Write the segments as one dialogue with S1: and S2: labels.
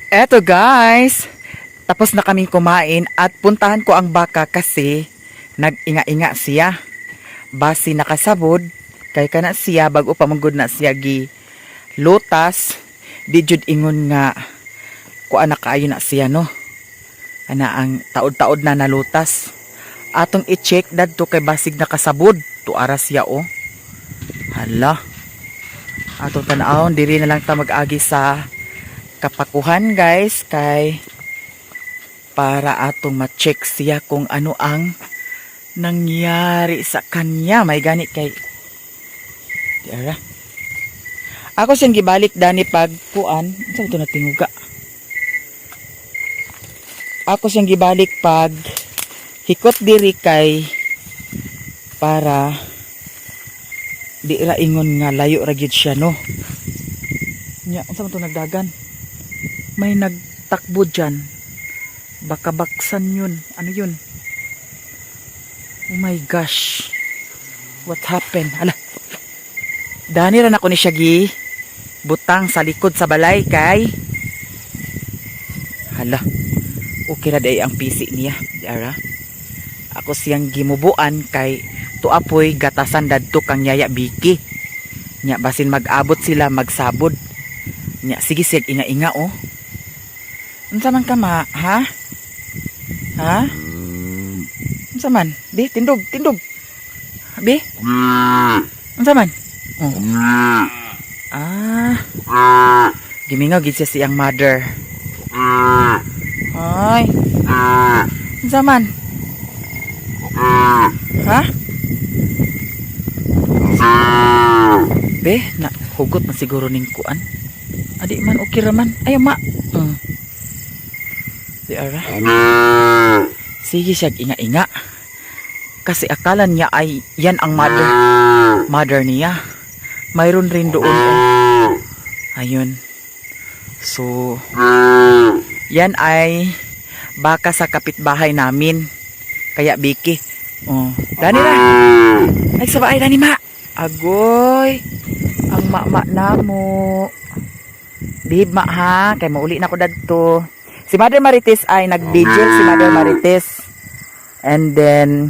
S1: Eto guys, tapos na kaming kumain at puntahan ko ang baka kasi nag-inga-inga siya. Basi nakasabod, kay kana siya bago pa manggod na siya gi lutas, di jud ingon nga kuan na kaayo na siya no. Ana ang taod-taod na nalutas. Atong i-check dadto kay basig nakasabod, tuara siya oh. Hala. Atong tan-awon diri na lang ta mag-agi sa kapakuhan guys kay para atong ma-check siya kung ano ang nangyari sa kanya. May ganit kay Tiara. Ako siyang gibalik dani pag kuan. Sa ito na tinguga. Ako siyang gibalik pag hikot diri kay para di ra ingon nga layo ra gyud siya no. Nya, unsa man to nagdagan? May nagtakbo dyan. Baka baksan yun. Ano yun? Oh my gosh. What happened? Hala. Dani ran ako ni siya gi butang sa likod sa balay kay. Hala. Okay na day ang pisi niya. Diara. Ako siyang gimubuan kay tuapoy gatasan dadto kang yaya biki. Nya basin mag-abot sila magsabod. Nya sige siyag inga-inga oh. Unsa man ka ma, ha? Ha? Unsa man? Di tindog, tindog. Bi? Unsa man? Oh. Ah. Gimingaw gid siya siyang mother. Ay. Unsa man? Ha? Be, na hugot na siguro ning kuan. Adi man okay ra man. Ayo ma. Diara. Sige siya inga-inga. Kasi akala niya ay yan ang mother niya. Mayroon rin doon. Ayun. So, yan ay baka sa kapitbahay namin. Kaya Biki. Oh, Dani ra. Ay sabay Dani ma. Agoy. Ang mama namo. Bihib ma ha. Kay mauli na ko dadto. Si Mother Marites ay nag-vigil si Mother Marites. And then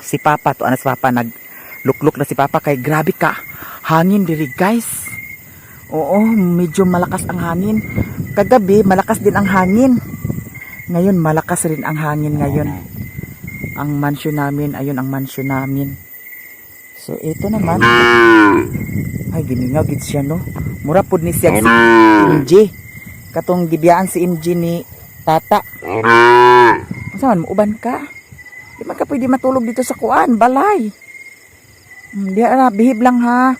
S1: si Papa, to si Papa naglukluk na si Papa kay grabe ka. Hangin diri guys. Oo, medyo malakas ang hangin. Kagabi malakas din ang hangin. Ngayon malakas rin ang hangin ngayon. Ang mansion namin, ayun ang mansion namin. So ito naman. Ay gimingaw gid siya no. Mura pud ni siya si MJ. Katong gibiyaan si MG ni Tata. Saan mo uban ka? Di man ka pwede matulog dito sa kuan, balay. Di na bihib lang ha.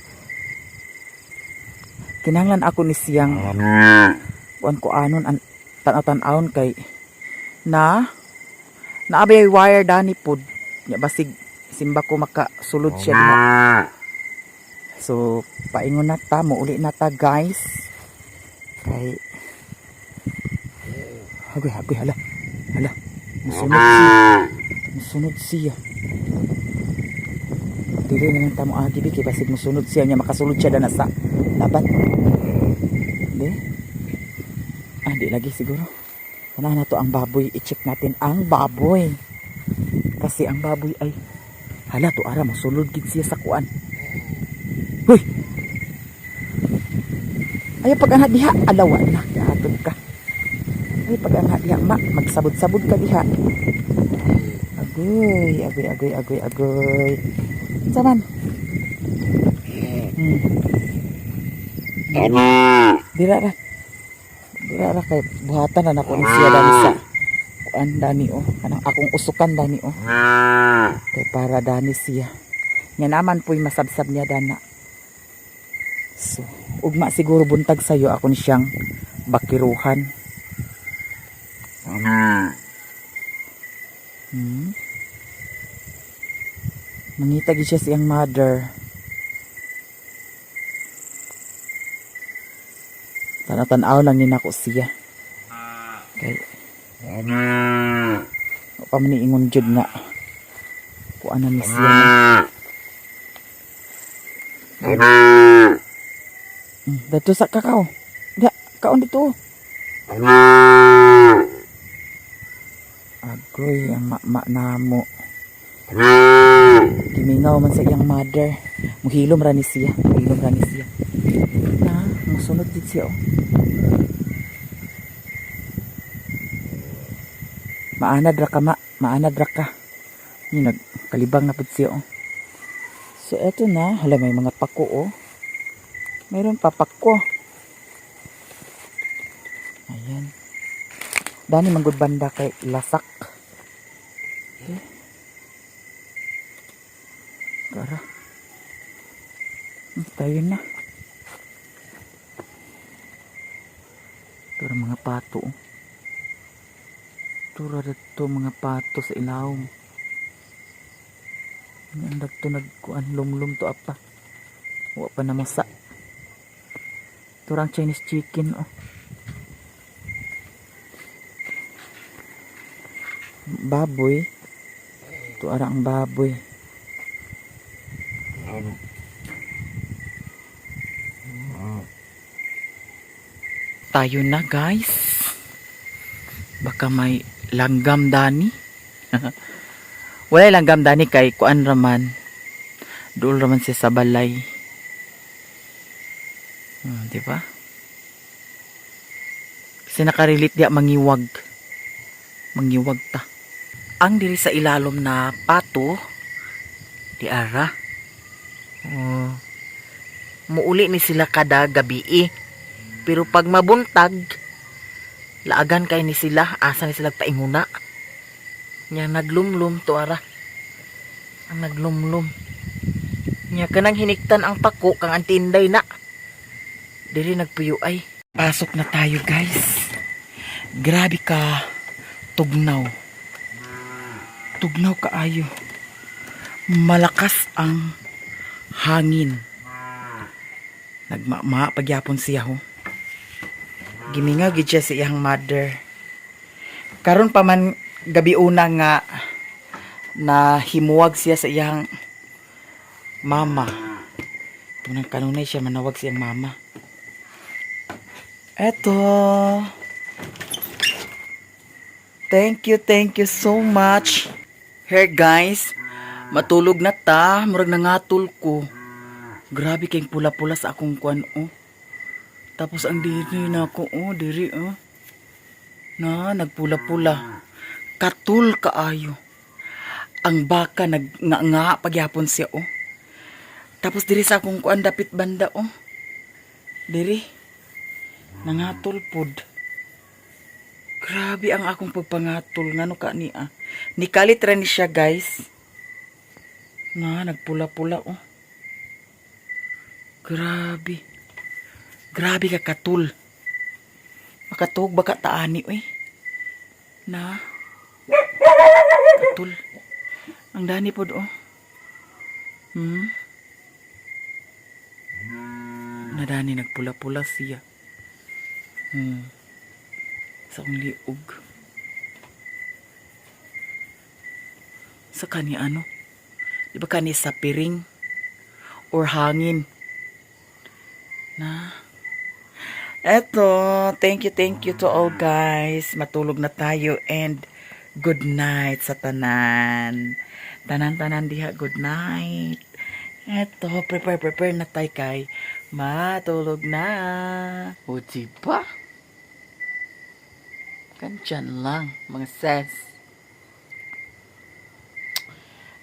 S1: Kinahanglan ako ni siyang kuan ko anon an tan-awon kay na naabay wire dani pud. Nya basig simba ko makasulod siya diha. So paingon na ta, mo uli na ta guys. Kay Agoy, hala. Musunod siya. Dili na lang tamo agi kay basig musunod siya niya makasulod siya dana sa labat. Di? Di lagi siguro. Kana na to ang baboy, i-check natin ang baboy. Kasi ang baboy ay hala to ara musulod gid siya sa kuan. Hoy. Ayo pag ana diha alawan na dahatod ka. Ay pag ang diha ma magsabod-sabod ka diha. Agoy. Saman. Dira ra kay buhatan na nako ni siya dani sa kuan dani oh. Kanang akong usukan dani oh. Kay para dani siya. Nya naman po'y masabsab niya dana. So, ugma siguro buntag sayo ako ni siyang bakiruhan. Mangita gid siya siyang mother. Tan-aw lang ni nako siya. Kay pa man ingon jud nga kuan na siya. Dato sa kakao. Da, kaon dito. Agoy, ang mama namo. Gimingaw man sa iyang mother. Muhilom ra ni siya. Muhilom ra ni siya. Na, musunod din siya. Oh. Maanad ra ka, ma. Maanad ra ka. Yung nagkalibang na pud siya. Oh. So, eto na. Hala, may mga pako. Oh. Mayroon pa pako. Ayan. Dani manggod banda kay lasak. Okay. Tara. Tayo na. Tara mga pato. Tara dito mga pato sa ilawom. Ang dagto nagkuan lumlum to apa. Wa pa na masa. Turang Chinese chicken oh. Baboy. Ito ara ang baboy. Tayo na guys. Baka may langgam dani. Wala langgam dani kay kuan raman. Duol raman siya sa balay. Di ba? Kasi nakarelate dia mangiwag. Mangiwag ta. Ang diri sa ilalom na pato di ara. Muuli ni sila kada gabi pero pag mabuntag laagan kay ni sila asa ni sila tainguna. Nya naglumlum to ara. Ang naglumlum. Nya kanang hiniktan ang pako kang antinday na. Diri nagpuyo ay. Pasok na tayo guys. Grabe ka tugnaw. Tugnaw kaayo. Malakas ang hangin. Nagmama pagyapon siya ho. Gimingaw gid siya sa iyang mother. Karon pa man gabi una nga na himuwag siya sa iyang mama. Tunang kanunay siya manawag sa iyang mama. Eto. Thank you so much. Here guys, matulog na ta, murag nangatol ko. Grabe kayong pula-pula sa akong kuan oh. Tapos ang diri na ako oh, diri oh. Na nagpula-pula. Katul kaayo. Ang baka nga pagyapon siya oh. Tapos diri sa akong kuan dapit banda oh. Diri. Nangatol pod. Grabe ang akong pagpangatol. Ngano ka ni ah. Nikalit ra ni siya guys. Na, nagpula-pula oh. Grabe. Grabe ka katul. Makatuog baka taani eh. Na. Katul. Ang dani pod oh. Nadani nagpula-pula siya. Sa akong liog. Sa kani ano? Di ba kani sa piring? Or hangin? Na. Eto. Thank you to all guys. Matulog na tayo and good night sa tanan. Tanan-tanan diha. Good night. Eto. Prepare na tayo kay matulog na. O diba? Kandyan lang mga sis.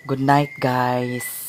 S1: Good night guys.